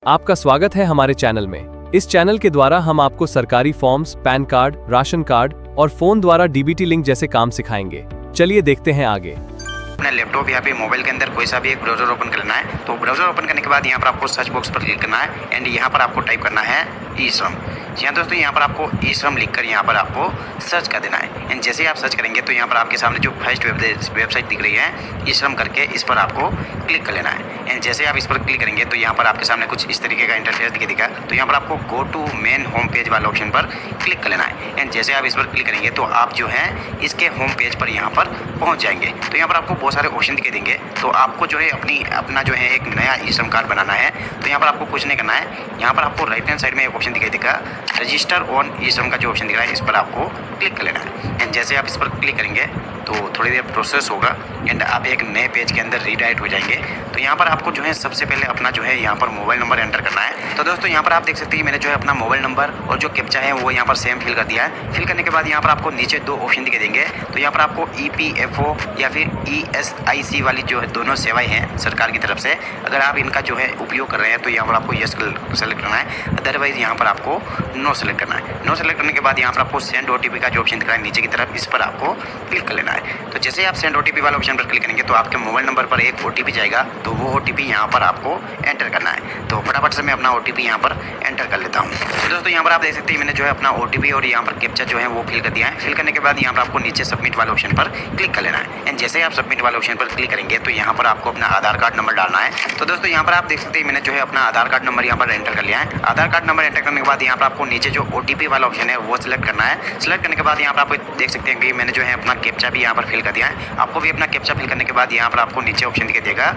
आपका स्वागत है हमारे चैनल में। इस चैनल के द्वारा हम आपको सरकारी forms, pan card, ration card और फोन द्वारा डीबीटी लिंक जैसे काम सिखाएंगे। चलिए देखते हैं आगे। अपना लैपटॉप या फिर मोबाइल के अंदर कोई सा भी एक ब्राउजर ओपन करना है। तो ब्राउजर ओपन करने के बाद यहाँ पर आपको सर्च बॉक्स पर क्लिक करना है एंड यहाँ पर आपको टाइप करना है ई-श्रम। जी हाँ दोस्तों, यहाँ पर आपको ई-श्रम लिखकर यहाँ पर आपको सर्च कर देना है। एंड जैसे ही आप सर्च करेंगे तो यहाँ पर आपके सामने जो फर्स्ट वेबसाइट दिख रही है ई-श्रम करके, इस पर आपको क्लिक कर लेना है। एंड जैसे आप इस पर क्लिक करेंगे तो यहाँ पर आपके सामने कुछ इस तरीके का इंटरफेस दिखेगा। तो यहाँ पर आपको go to main home page वाले ऑप्शन पर क्लिक कर लेना है। एंड जैसे आप इस पर क्लिक करेंगे तो आप जो है इसके होम पेज पर यहाँ पर पहुँच जाएंगे। तो यहाँ पर आपको बहुत सारे ऑप्शन दिखाई देंगे। तो आपको जो है अपना जो है एक नया ई-श्रम कार्ड बनाना है। तो यहाँ पर आपको कुछ नहीं करना है। यहाँ पर आपको राइट हैंड साइड में एक ऑप्शन दिखाई देगा, रजिस्टर ऑन ई-श्रम का जो ऑप्शन दिख रहा है, इस पर आपको क्लिक कर लेना है। एंड जैसे आप इस पर क्लिक करेंगे तो थोड़ी देर प्रोसेस होगा एंड आप एक नए पेज के अंदर रीडायरेक्ट हो जाएंगे। तो यहाँ पर आपको जो है सबसे पहले अपना जो है यहाँ पर मोबाइल नंबर एंटर करना है। तो दोस्तों यहाँ पर आप देख सकते हैं मैंने जो है अपना मोबाइल नंबर और जो कैप्चा है वो यहाँ पर सेम फिल कर दिया है। फिल करने के बाद यहाँ पर आपको नीचे दो ऑप्शन दिखाई देंगे। तो यहाँ पर आपको EPFO या फिर ESIC वाली जो है दोनों सेवाएं हैं सरकार की तरफ से, अगर आप इनका जो है उपयोग कर रहे हैं तो यहाँ पर आपको यस सेलेक्ट करना है, अदरवाइज यहाँ पर आपको नो सेलेक्ट करना है। नो सेलेक्ट करने के बाद यहाँ पर आपको सेंड OTP का जो ऑप्शन दिख रहा है नीचे की तरफ, इस पर आपको क्लिक कर लेना है। तो जैसे आप सेंड OTP वाले ऑप्शन पर क्लिक करेंगे तो आपके मोबाइल नंबर पर एक OTP जाएगा। तो वो OTP यहाँ पर आपको एंटर करना है। तो फटाफट से मैं अपना OTP यहाँ पर एंटर कर लेता हूँ। तो दोस्तों यहाँ पर आप देख सकते हैं मैंने जो है अपना OTP और यहाँ पर कैप्चा जो है वो फिल कर दिया है। फिल करने के बाद यहाँ पर आपको नीचे सबमिट वाले ऑप्शन पर क्लिक कर लेना है। एंड जैसे आप सबमिट वाले ऑप्शन पर क्लिक करेंगे तो यहाँ पर आपको अपना आधार कार्ड नंबर डालना है। तो दोस्तों यहाँ पर आप देख सकते हैं मैंने जो है अपना आधार कार्ड नंबर यहाँ पर एंटर कर लिया है। आधार कार्ड नंबर एंटर करने के बाद यहाँ पर आपको नीचे जो OTP वाला ऑप्शन है वो सिलेक्ट करना है। सिलेक्ट करने के बाद यहाँ पर आप देख सकते हैं कि मैंने जो है अपना कैप्चा भी यहाँ पर फिल कर दिया है। आपको भी अपना कैप्चा फिल करने के बाद यहाँ पर आपको नीचे ऑप्शन दिखाई देगा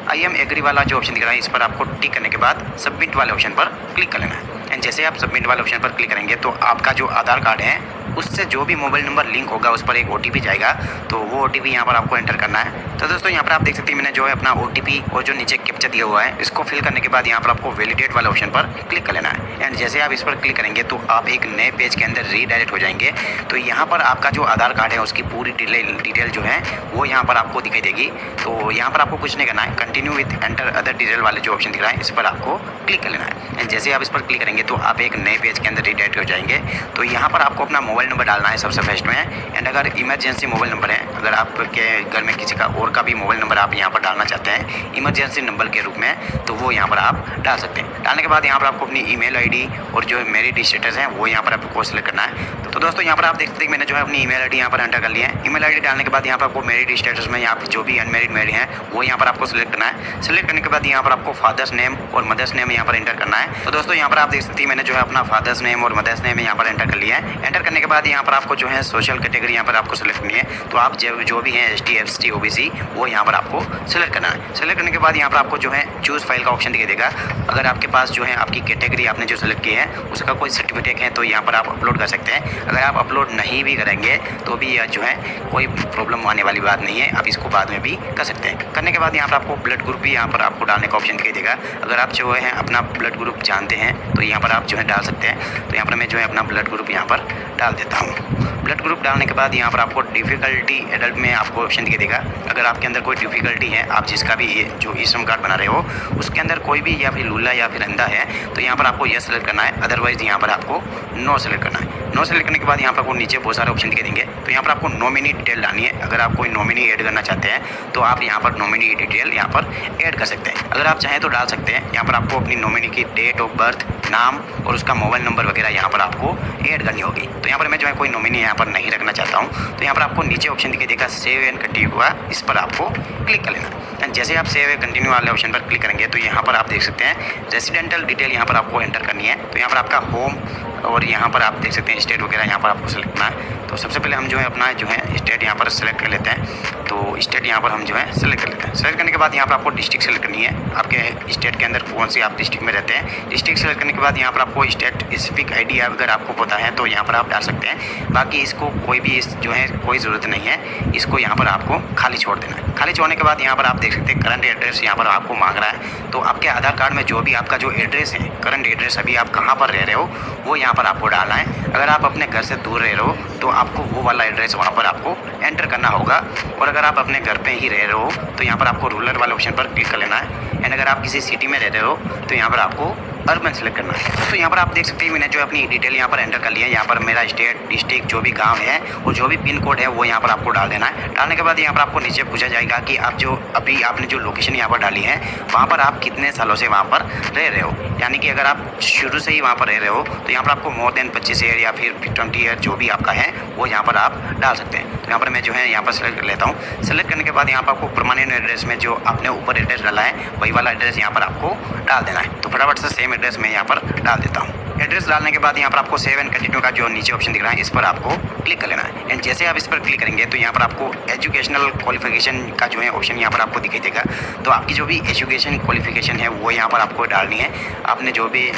I am एग्री वाला जो ऑप्शन दिख रहा है, इस पर आपको टिक करने के बाद सबमिट वाले ऑप्शन पर क्लिक कर लेना है। एंड जैसे आप सबमिट वाले ऑप्शन पर क्लिक करेंगे तो आपका जो आधार कार्ड है उससे जो भी मोबाइल नंबर लिंक होगा उस पर एक OTP जाएगा। तो वो OTP यहाँ पर आपको एंटर करना है। तो दोस्तों यहाँ पर आप देख सकते हैं मैंने जो है अपना OTP और जो नीचे कैप्चा दिया हुआ है इसको फिल करने के बाद यहाँ पर आपको वैलिडेट वाले ऑप्शन पर क्लिक कर लेना है। एंड जैसे आप इस पर क्लिक करेंगे तो आप एक नए पेज के अंदर रीडायरेक्ट हो जाएंगे। तो यहाँ पर आपका जो आधार कार्ड है उसकी पूरी डिटेल जो है वो यहाँ पर आपको दिखाई देगी। तो यहाँ पर आपको कुछ नहीं करना है, continue with enter other detail वाले जो ऑप्शन दिख रहा है इस पर आपको क्लिक कर लेना है। एंड जैसे आप इस पर क्लिक करेंगे तो आप एक नए पेज के अंदर रीडायरेक्ट हो जाएंगे। तो यहाँ पर आपको अपना मोबाइल नंबर डालना है सबसे फर्स्ट में। एंड अगर इमरजेंसी मोबाइल नंबर है, अगर आपके घर में किसी का और का भी मोबाइल नंबर आप यहाँ पर डालना चाहते हैं इमरजेंसी नंबर के रूप में, तो वो यहाँ पर आप डाल सकते हैं। डालने के बाद यहाँ पर आपको अपनी ईमेल ID और जो मेरिट स्टेटस है वो यहाँ पर आपको सेलेक्ट करना है। तो दोस्तों यहाँ पर आप देख सकते हैं मैंने जो है अपनी ईमेल ID यहाँ पर एंटर कर लिया है। ईमेल ID डालने के बाद यहाँ पर आपको मेरिट स्टेटस में यहाँ पर जो भी अनमेरिड मेरिड है वो यहाँ पर आपको सिलेक्ट करना है। सिलेक्ट करने के बाद यहाँ पर आपको फादर्स नेम और मदर्स नेम यहाँ पर एंटर करना है। तो दोस्तों यहाँ पर आप देख सकते हैं मैंने जो है अपना फादर्स नेम और मदर्स नेम यहाँ पर एंटर कर लिया है। एंटर करने के बाद यहाँ पर आपको जो है सोशल कैटेगरी यहाँ पर आपको सेलेक्ट करनी है। तो आप जो भी हैं ST ST OBC वो यहाँ पर आपको सेलेक्ट करना है। सेलेक्ट करने के बाद यहाँ पर आपको जो है चूज़ फाइल का ऑप्शन दिखाई देगा। अगर आपके पास जो है आपकी कैटेगरी आपने जो सेलेक्ट की है उसका कोई सर्टिफिकेट है तो यहाँ पर आप अपलोड कर सकते हैं। अगर आप अपलोड नहीं भी करेंगे तो भी यह जो है कोई प्रॉब्लम आने वाली बात नहीं है, आप इसको बाद में भी कर सकते हैं। करने के बाद यहाँ पर आपको ब्लड ग्रुप भी यहाँ पर आपको डालने का ऑप्शन दिखाई देगा। अगर आप जो है अपना ब्लड ग्रुप जानते हैं तो यहाँ पर आप जो है डाल सकते हैं। तो यहाँ पर मैं जो है अपना ब्लड ग्रुप यहाँ पर डाल देता हूँ। ब्लड ग्रुप डालने के बाद यहाँ पर आपको डिफ़िकल्टी एडल्ट में आपको ऑप्शन दिखाई देगा। अगर आपके अंदर कोई डिफ़िकल्टी है, आप जिसका भी ये जो ई-श्रम कार्ड बना रहे हो उसके अंदर कोई भी या फिर लूला या फिर अंधा है तो यहाँ पर आपको यस सेलेक्ट करना है, अदरवाइज यहाँ पर आपको नो सेलेक्ट करना है। नो सेलेक्ट करने के बाद यहाँ पर आपको नीचे बहुत सारे ऑप्शन दिखाई देंगे। तो यहाँ पर आपको नॉमिनी डिटेल डालनी है। अगर आप कोई नॉमिनी ऐड करना चाहते हैं तो आप यहाँ पर नॉमिनी डिटेल यहाँ पर ऐड कर सकते हैं। अगर आप चाहें तो डाल सकते हैं। यहाँ पर आपको अपनी नॉमिनी की डेट ऑफ बर्थ, नाम और उसका मोबाइल नंबर वगैरह यहाँ पर आपको ऐड करनी होगी। तो यहाँ पर मैं जो है कोई नॉमिनी यहाँ पर नहीं रखना चाहता हूँ। तो यहाँ पर आपको नीचे ऑप्शन दिखाई देगा सेव एंड कंटिन्यू हुआ, इस पर आपको क्लिक कर लेना। एंड जैसे आप सेव एंड कंटिन्यू वाले ऑप्शन पर क्लिक करेंगे तो यहाँ पर आप देख सकते हैं रेसिडेंटल डिटेल यहाँ पर आपको एंटर करनी है। तो यहाँ पर आपका होम और यहाँ पर आप देख सकते हैं स्टेट वगैरह यहाँ पर आपको सेलेक्ट करना है। तो सबसे पहले हम जो है अपना जो है स्टेट यहाँ पर सेलेक्ट कर लेते हैं। तो स्टेट यहाँ पर हम जो है सेलेक्ट कर लेते हैं। सेलेक्ट करने के बाद यहाँ पर आपको डिस्ट्रिक्ट सेलेक्ट करनी है, आपके स्टेट के अंदर कौन सी आप डिस्ट्रिक्ट में रहते हैं। डिस्ट्रिक्ट सेलेक्ट करने के बाद यहाँ पर आपको स्टेट स्पेसिफिक ID अगर आपको पता है तो यहाँ पर आप डाल सकते हैं। बाकी इसको कोई भी जो है कोई ज़रूरत नहीं है, इसको यहाँ पर आपको खाली छोड़ देना है। खाली छोड़ने के बाद यहाँ पर आप देख सकते हैं करंट एड्रेस यहाँ पर आपको मांग रहा है। तो आपके आधार कार्ड में जो भी आपका जो एड्रेस है, करंट एड्रेस अभी आप कहाँ पर रह रहे हो वो यहाँ यहाँ पर आपको डालना है। अगर आप अपने घर से दूर रह रहे हो तो आपको वो वाला एड्रेस वहाँ पर आपको एंटर करना होगा, और अगर आप अपने घर पे ही रह रहे हो तो यहाँ पर आपको रूरल वाले ऑप्शन पर क्लिक कर लेना है। एंड अगर आप किसी सिटी में रह रहे हो तो यहाँ पर आपको अर्बन सेलेक्ट करना है। तो यहाँ पर आप देख सकते हैं मैंने जो अपनी डिटेल यहाँ पर एंटर कर लिया है। यहाँ पर मेरा स्टेट, डिस्ट्रिक्ट, जो भी गांव है और जो भी पिन कोड है वो यहाँ पर आपको डाल देना है। डालने के बाद यहाँ पर आपको नीचे पूछा जाएगा कि आप जो अभी आपने जो लोकेशन यहाँ पर डाली है वहाँ पर आप कितने सालों से वहाँ पर रह रहे हो। यानी कि अगर आप शुरू से ही वहाँ पर रह रहे हो तो यहाँ पर आपको मोर देन 25 ईयर या फिर 20 ईयर जो भी आपका है वो यहाँ पर आप डाल सकते हैं। तो यहाँ पर मैं जो है यहाँ पर सेलेक्ट कर लेता हूँ। सेलेक्ट करने के बाद यहाँ पर आपको परमानेंट एड्रेस में जो आपने ऊपर एड्रेस डाला है वही वाला एड्रेस यहाँ पर आपको डाल देना है। तो फटाफट से सेम एड्रेस में यहाँ पर डाल देता हूँ। एड्रेस डालने के बाद यहाँ पर आपको सेव एंड कंटिन्यू का जो नीचे ऑप्शन दिख रहा है इस पर आपको क्लिक कर लेना है। एंड जैसे आप इस पर क्लिक करेंगे तो यहाँ पर आपको एजुकेशनल क्वालिफिकेशन का जो है ऑप्शन यहाँ पर आपको दिखाई देगा। तो आपकी जो भी एजुकेशन क्वालिफिकेशन है वो यहाँ पर आपको डालनी है। आपने जो भी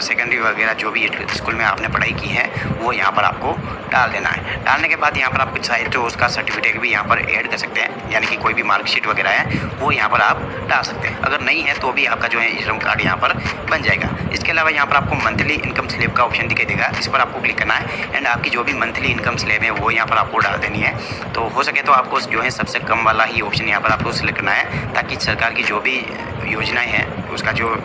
सेकेंडरी वगैरह जो भी स्कूल में आपने पढ़ाई की है वो यहाँ पर आपको डाल देना है। डालने के बाद यहाँ पर आप चाहे तो उसका सर्टिफिकेट भी यहाँ पर ऐड कर सकते हैं, यानी कि कोई भी मार्कशीट वगैरह है वो यहाँ पर आप डाल सकते हैं। अगर नहीं है तो भी आपका जो है ई श्रम कार्ड यहाँ पर बन जाएगा। इसके अलावा यहाँ पर आपको मंथली इनकम स्लिप का ऑप्शन दिखाई देगा, इस पर आपको क्लिक करना है। एंड आपकी जो भी मंथली इनकम स्लिप है वो यहाँ पर आपको डाल देनी है। तो हो सके तो आपको जो है सबसे कम वाला ही ऑप्शन यहाँ पर आपको सिलेक्ट करना है, ताकि सरकार की जो भी योजनाएं हैं उसका जो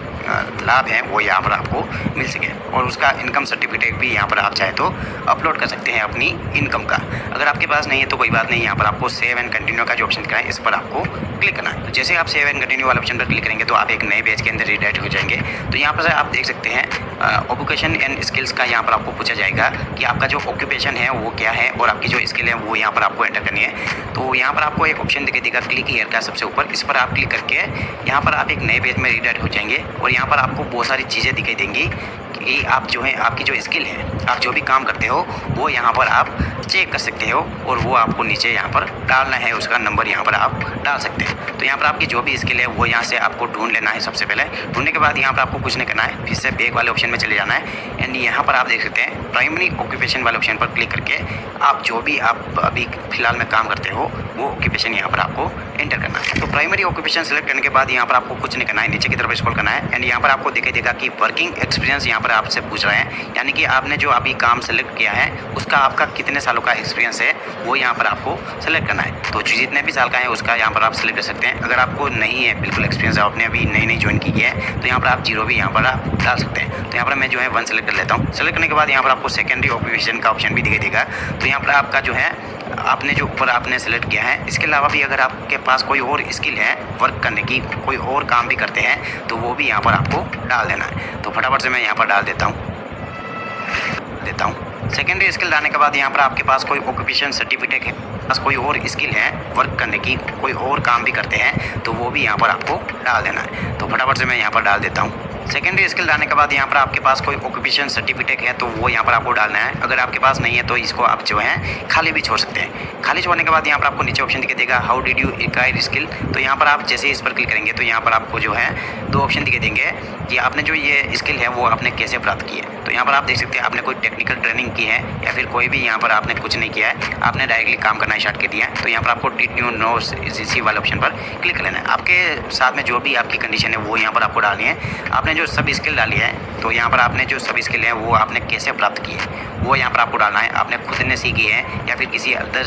लाभ है वो यहाँ पर आपको मिल सके। और उसका इनकम सर्टिफिकेट भी यहाँ पर आप चाहे तो अपलोड कर सकते हैं अपनी इनकम का। अगर आपके पास नहीं है तो कोई बात नहीं, यहाँ पर आपको सेव एंड कंटिन्यू का जो ऑप्शन दिखा है इस पर आपको क्लिक करना है। तो जैसे आप सेव एंड कंटिन्यू वाले ऑप्शन पर क्लिक करेंगे तो आप एक नए पेज के अंदर रीडायरेक्ट हो जाएंगे। तो यहाँ पर आप देख सकते हैं ऑक्यूपेशन एंड स्किल्स का यहाँ पर आपको पूछा जाएगा कि आपका जो ऑक्यूपेशन है वो क्या है और आपकी जो स्किल है वो यहाँ पर आपको एंटर करनी है। तो यहाँ पर आपको एक ऑप्शन दिखाई देगा क्लिक हियर का सबसे ऊपर, इस पर आप क्लिक करके यहाँ पर आप एक नए पेज में रीडायरेक्ट हो जाएंगे। और यहाँ पर आपको बहुत सारी चीज़ें दिखाई देंगी कि आप जो है आपकी जो स्किल है, आप जो भी काम करते हो वो यहाँ पर आप चेक कर सकते हो और वो आपको नीचे यहाँ पर डालना है, उसका नंबर यहाँ पर आप डाल सकते हैं। तो यहाँ पर आपकी जो भी स्किल है वो यहाँ से आपको ढूंढ लेना है। सबसे पहले ढूंढने के बाद यहाँ पर आपको कुछ नहीं करना है, फिर से बैक वाले ऑप्शन में चले जाना है। एंड यहाँ पर आप देख सकते हैं प्राइमरी ऑक्यूपेशन वाले ऑप्शन पर क्लिक करके आप जो भी आप अभी फिलहाल में काम करते हो वो ऑक्यूपेशन यहाँ पर आपको एंटर करना है। तो प्राइमरी ऑक्यूपेशन सेलेक्ट करने के बाद यहाँ पर आपको कुछ नहीं करना है, नीचे की तरफ स्क्रॉल करना है। एंड यहाँ पर आपको दिखाई देगा कि वर्किंग एक्सपीरियंस यहाँ पर आपसे पूछ रहे हैं, यानी कि आपने जो अभी काम सेलेक्ट किया है उसका आपका कितने सालों का एक्सपीरियंस है वो यहाँ पर आपको सेलेक्ट करना है। तो जितने भी साल का है उसका यहाँ पर आप सेलेक्ट कर सकते हैं। अगर आपको नहीं है बिल्कुल एक्सपीरियंस, आपने अभी नई नई ज्वाइन की है तो यहाँ पर आप 0 भी यहाँ पर आप डाल सकते हैं। तो यहाँ पर मैं जो है 1 सेलेक्ट कर लेता हूँ। सेलेक्ट करने के बाद यहाँ पर आपको सेकेंडरी ऑक्यूपेशन का ऑप्शन भी दिखाई देगा। तो यहाँ पर आपका जो है आपने जो ऊपर आपने सेलेक्ट किया है इसके अलावा भी अगर आपके पास कोई और स्किल है वर्क करने की, कोई और काम भी करते हैं तो वो भी यहाँ पर आपको डाल देना है। तो फटाफट से मैं यहाँ पर डाल देता हूँ। सेकेंडरी स्किल डालने के बाद यहाँ पर आपके पास कोई ऑक्यूपेशन सर्टिफिकेट है, पास कोई और स्किल है वर्क करने की, कोई और काम भी करते हैं तो वो भी यहाँ पर आपको डाल देना है। तो फटाफट से मैं यहाँ पर डाल देता हूँ। सेकेंडरी स्किल डालने के बाद यहाँ पर आपके पास कोई ऑक्यूपेशन सर्टिफिकेट है तो वो यहाँ पर आपको डालना है। अगर आपके पास नहीं है तो इसको आप जो है खाली भी छोड़ सकते हैं। खाली छोड़ने के बाद यहाँ पर आपको नीचे ऑप्शन दिखाई देगा how did you acquire skill. तो यहाँ पर आप जैसे इस पर क्लिक करेंगे तो यहाँ पर आपको जो है 2 ऑप्शन दिखाई देंगे कि आपने जो ये स्किल है वो आपने कैसे प्राप्त की है। तो यहाँ पर आप देख सकते हैं आपने कोई टेक्निकल ट्रेनिंग की है या फिर कोई भी यहाँ पर आपने कुछ नहीं किया है, आपने डायरेक्टली काम करना स्टार्ट कर दिया है। तो यहाँ पर आपको डिड यू नो इसी वाले ऑप्शन पर क्लिक कर लेना है। आपके साथ में जो भी आपकी कंडीशन है वो यहाँ पर आपको डालनी है। आपने जो सब स्किल डाली है तो यहाँ पर आपने जो सब स्किल है वो आपने कैसे प्राप्त की है वो यहाँ पर आपको डालना है। आपने खुद ने सीखी है या फिर किसी अदर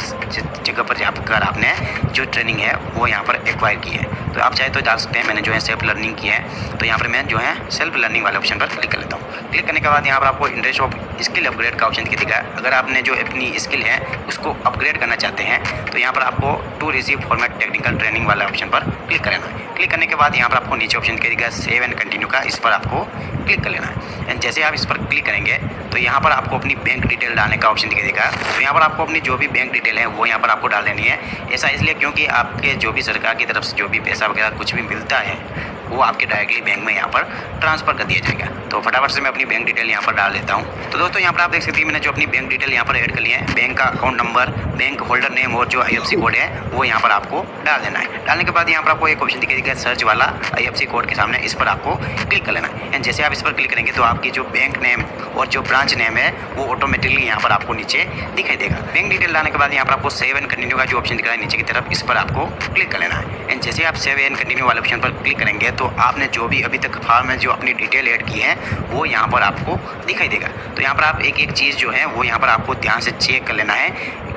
जगह पर जाकर आपने जो ट्रेनिंग है वो यहाँ पर एक्वायर की है। तो आप चाहे तो डाल सकते हैं। मैंने जो है सेल्फ लर्निंग की है तो यहाँ पर मैं जो है सेल्फ लर्निंग वाले ऑप्शन पर क्लिक कर लेता हूँ। क्लिक करने के बाद यहाँ पर आपको इंटरेस्ट ऑफ स्किल अपग्रेड का ऑप्शन दिखेगा। अगर आपने जो अपनी स्किल है उसको अपग्रेड करना चाहते हैं तो यहाँ पर आपको to receive format technical training वाले ऑप्शन पर क्लिक करना है। क्लिक करने के बाद यहाँ पर आपको नीचे ऑप्शन दिखेगा सेव एंड कंटिन्यू का, इस पर आपको क्लिक कर लेना है। एंड जैसे आप इस पर क्लिक करेंगे तो यहाँ पर आपको अपनी बैंक डिटेल डालने का ऑप्शन दिखाई देगा। तो यहाँ पर आपको अपनी जो भी बैंक डिटेल है वो यहाँ पर आपको डाल देनी है। ऐसा इसलिए क्योंकि आपके जो भी सरकार की तरफ से जो भी पैसा वगैरह कुछ भी मिलता है वो आपके डायरेक्टली बैंक में यहाँ पर ट्रांसफ़र कर दिया जाएगा। तो फटाफट से मैं अपनी बैंक डिटेल यहाँ पर डाल देता हूँ। तो दोस्तों यहाँ पर आप देख सकते हैं मैंने जो अपनी बैंक डिटेल यहाँ पर ऐड कर लिया है। बैंक का account number, bank holder name और जो IFSC कोड है वो यहाँ पर आपको डाल देना है। डालने के बाद यहाँ पर आपको एक ऑप्शन दिखाई देगा सर्च वाला IFSC कोड के सामने, इस पर आपको क्लिक कर लेना है। एंड जैसे आप इस पर क्लिक करेंगे तो आपकी जो बैंक नेम और जो ब्रांच नेम है वो ऑटोमेटिकली यहाँ पर आपको नीचे दिखाई देगा। बैंक डिटेल डालने के बाद यहाँ पर आपको सेव एंड कंटिन्यू का जो ऑप्शन दिख रहा है नीचे की तरफ, इस पर आपको क्लिक कर लेना है। एंड जैसे आप सेव एंड कंटिन्यू वाले ऑप्शन पर क्लिक करेंगे तो आपने जो भी अभी तक फॉर्म में जो अपनी डिटेल ऐड की है वो यहाँ पर आपको दिखाई देगा। तो यहाँ पर आप एक एक चीज़ जो है वो यहाँ पर आपको ध्यान से चेक कर लेना है।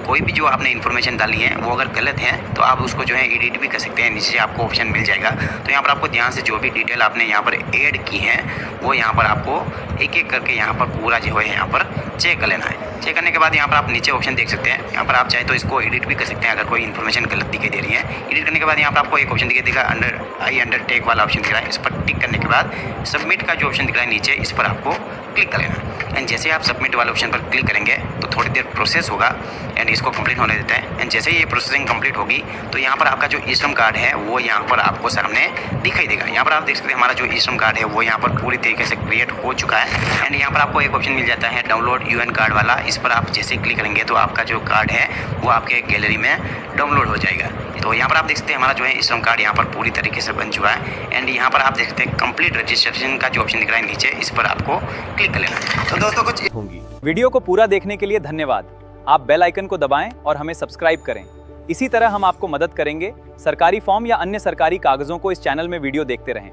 कोई भी जो आपने इन्फॉर्मेशन डाली है वो अगर गलत है तो आप उसको जो है एडिट भी कर सकते हैं, नीचे आपको ऑप्शन मिल जाएगा। तो यहाँ पर आपको ध्यान से जो भी डिटेल आपने यहाँ पर ऐड की है वो यहाँ पर आपको एक एक करके यहाँ पर पूरा जो है यहाँ पर चेक कर लेना है। चेक करने के बाद यहाँ पर आप नीचे ऑप्शन देख सकते हैं, यहाँ पर आप चाहे तो इसको एडिट भी कर सकते हैं अगर कोई इन्फॉर्मेशन गलत दिखाई दे रही है। एडिट करने के बाद यहाँ पर आपको एक ऑप्शन दिखाई देगा, अंडरटेक वाला ऑप्शन दिख रहा है, इस पर टिक करने के बाद सबमिट का जो ऑप्शन दिख रहा है नीचे, इस पर आपको क्लिक कर लेना है। एंड जैसे आप सबमिट वाले ऑप्शन पर क्लिक करेंगे तो थोड़ी देर प्रोसेस होगा एंड इसको कंप्लीट होने देता है। एंड जैसे ही ये प्रोसेसिंग कंप्लीट होगी तो यहाँ पर आपका जो ई श्रम कार्ड है वो यहाँ पर आपको सामने दिखाई देगा। यहाँ पर आप देख सकते हैं हमारा जो ई श्रम कार्ड है वो यहाँ पर पूरी तरीके से क्रिएट हो चुका है। एंड यहाँ पर आपको एक ऑप्शन मिल जाता है डाउनलोड यूएन कार्ड वाला, इस पर आप जैसे क्लिक करेंगे तो आपका जो कार्ड है वो आपके गैलरी में डाउनलोड हो जाएगा। तो यहाँ पर आप देख सकते हैं हमारा जो है ई श्रम कार्ड यहाँ पर पूरी तरीके से बन चुका है। एंड यहाँ पर आप देख सकते हैं कंप्लीट रजिस्ट्रेशन का जो ऑप्शन दिख रहा है नीचे, इस पर आपको क्लिक कर लेना है। तो दोस्तों कुछ होंगी। वीडियो को पूरा देखने के लिए धन्यवाद। आप बेल आइकन को दबाएं और हमें सब्सक्राइब करें। इसी तरह हम आपको मदद करेंगे सरकारी फॉर्म या अन्य सरकारी कागजों को इस चैनल में वीडियो देखते रहें।